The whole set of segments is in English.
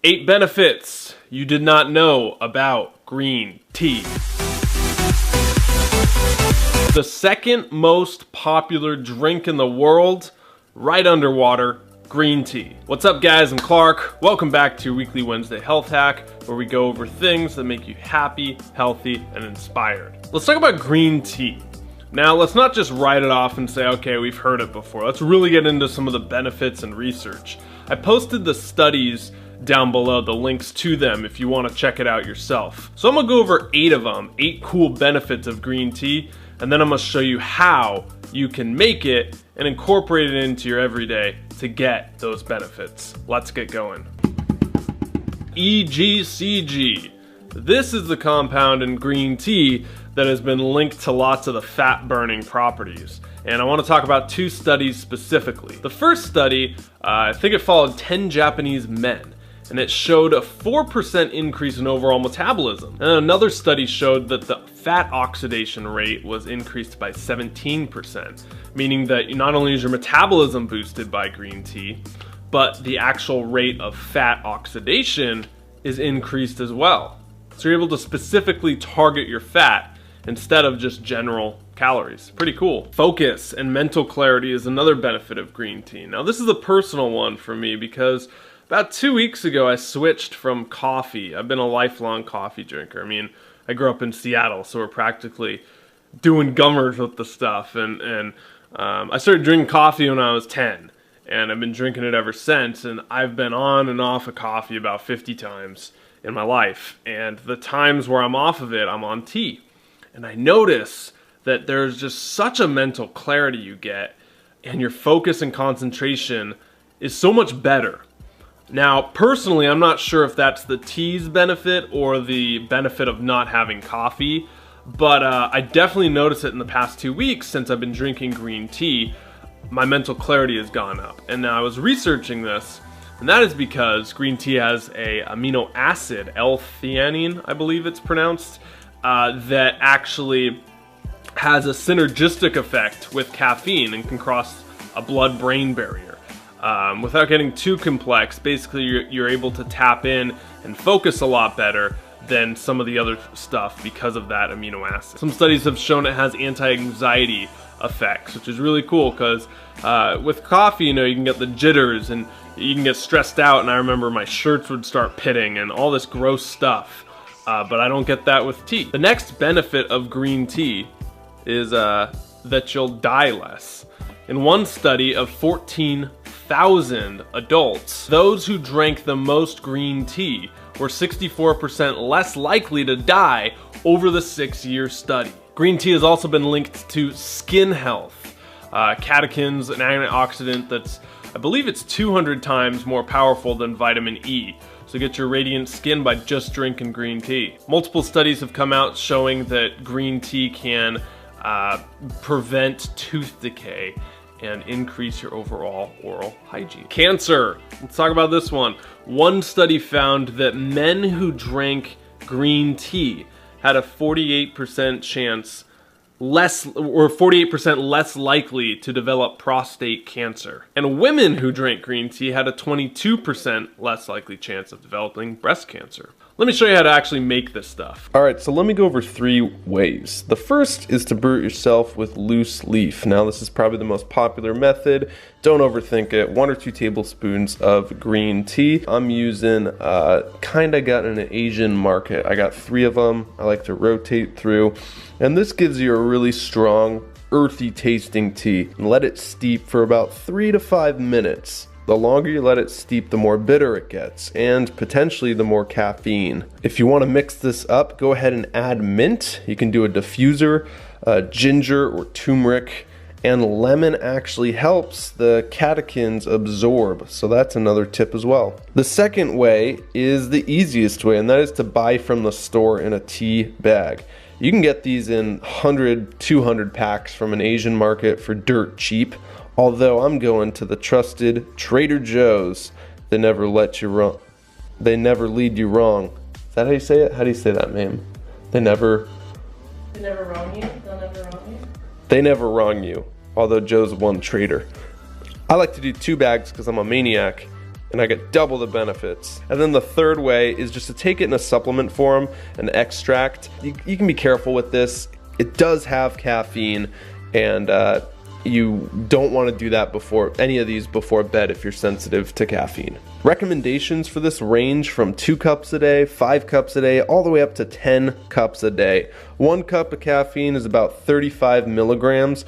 8 benefits you did not know about green tea. The second most popular drink in the world, right underwater, green tea. What's up guys, I'm Clark. Welcome back to your weekly Wednesday health hack, where we go over things that make you happy, healthy, and inspired. Let's talk about green tea. Now, let's not just write it off and say, okay, we've heard it before. Let's really get into some of the benefits and research. I posted the studies down below, the links to them if you want to check it out yourself. So I'm gonna go over 8 of them, 8 cool benefits of green tea, and then I'm gonna show you how you can make it and incorporate it into your everyday to get those benefits. Let's get going. EGCG. This is the compound in green tea that has been linked to lots of the fat burning properties. And I want to talk about 2 studies specifically. The first study, I think it followed 10 Japanese men, and it showed a 4% increase in overall metabolism. And another study showed that the fat oxidation rate was increased by 17%, meaning that not only is your metabolism boosted by green tea, but the actual rate of fat oxidation is increased as well. So you're able to specifically target your fat instead of just general calories. Pretty cool. Focus and mental clarity is another benefit of green tea. Now this is a personal one for me because about 2 weeks ago I switched from coffee. I've been a lifelong coffee drinker. I mean, I grew up in Seattle, so we're practically doing gummers with the stuff. And I started drinking coffee when I was 10, and I've been drinking it ever since. And I've been on and off of coffee about 50 times in my life. And the times where I'm off of it, I'm on tea. And I notice that there's just such a mental clarity you get, and your focus and concentration is so much better. Now, personally, I'm not sure if that's the tea's benefit or the benefit of not having coffee, but I definitely noticed it in the past 2 weeks since I've been drinking green tea. My mental clarity has gone up. And now I was researching this, and that is because green tea has a amino acid, L-theanine, I believe it's pronounced, that actually has a synergistic effect with caffeine and can cross a blood-brain barrier. Without getting too complex, basically you're able to tap in and focus a lot better than some of the other stuff because of that amino acid. Some studies have shown it has anti-anxiety effects, which is really cool because with coffee, you know, you can get the jitters and you can get stressed out, and I remember my shirts would start pitting and all this gross stuff. But I don't get that with tea. The next benefit of green tea is that you'll die less. In one study of 14,000 adults, those who drank the most green tea were 64% less likely to die over the 6-year study. Green tea has also been linked to skin health. Catechins, an antioxidant that's, I believe it's 200 times more powerful than vitamin E. So get your radiant skin by just drinking green tea. Multiple studies have come out showing that green tea can prevent tooth decay and increase your overall oral hygiene. Cancer, let's talk about this one. One study found that men who drank green tea had a 48% chance less, or 48% less likely to develop prostate cancer. And women who drank green tea had a 22% less likely chance of developing breast cancer. Let me show you how to actually make this stuff. Alright, so let me go over 3 ways. The first is to brew it yourself with loose leaf. Now this is probably the most popular method. Don't overthink it. 1 or 2 tablespoons of green tea. I'm using kinda got an Asian market. I got 3 of them. I like to rotate through. And this gives you a really strong, earthy tasting tea. And let it steep for about 3 to 5 minutes. The longer you let it steep, the more bitter it gets, and potentially the more caffeine. If you want to mix this up, go ahead and add mint. You can do a diffuser, ginger or turmeric, and lemon actually helps the catechins absorb, so that's another tip as well. The second way is the easiest way, and that is to buy from the store in a tea bag. You can get these in 100, 200 packs from an Asian market for dirt cheap. Although I'm going to the trusted Trader Joe's. They never let you wrong. They never lead you wrong. Is that how you say it? How do you say that, ma'am? They never wrong you? They'll never wrong you? They never wrong you. Although Joe's one trader. I like to do 2 bags because I'm a maniac. and I get double the benefits. And then the third way is just to take it in a supplement form, an extract. You can be careful with this. It does have caffeine, and you don't want to do that before any of these before bed if you're sensitive to caffeine. Recommendations for this range from 2 cups a day, 5 cups a day, all the way up to 10 cups a day. 1 cup of caffeine is about 35 milligrams,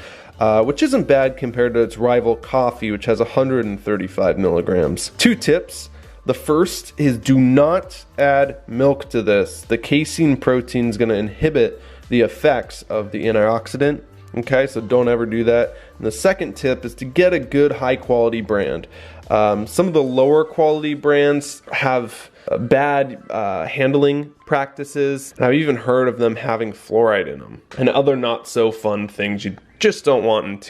which isn't bad compared to its rival coffee, which has 135 milligrams. 2 tips. The first is do not add milk to this. The casein protein is going to inhibit the effects of the antioxidant. Okay, so don't ever do that. And the second tip is to get a good high quality brand. Some of the lower quality brands have bad handling practices. I've even heard of them having fluoride in them and other not so fun things you just don't want in tea.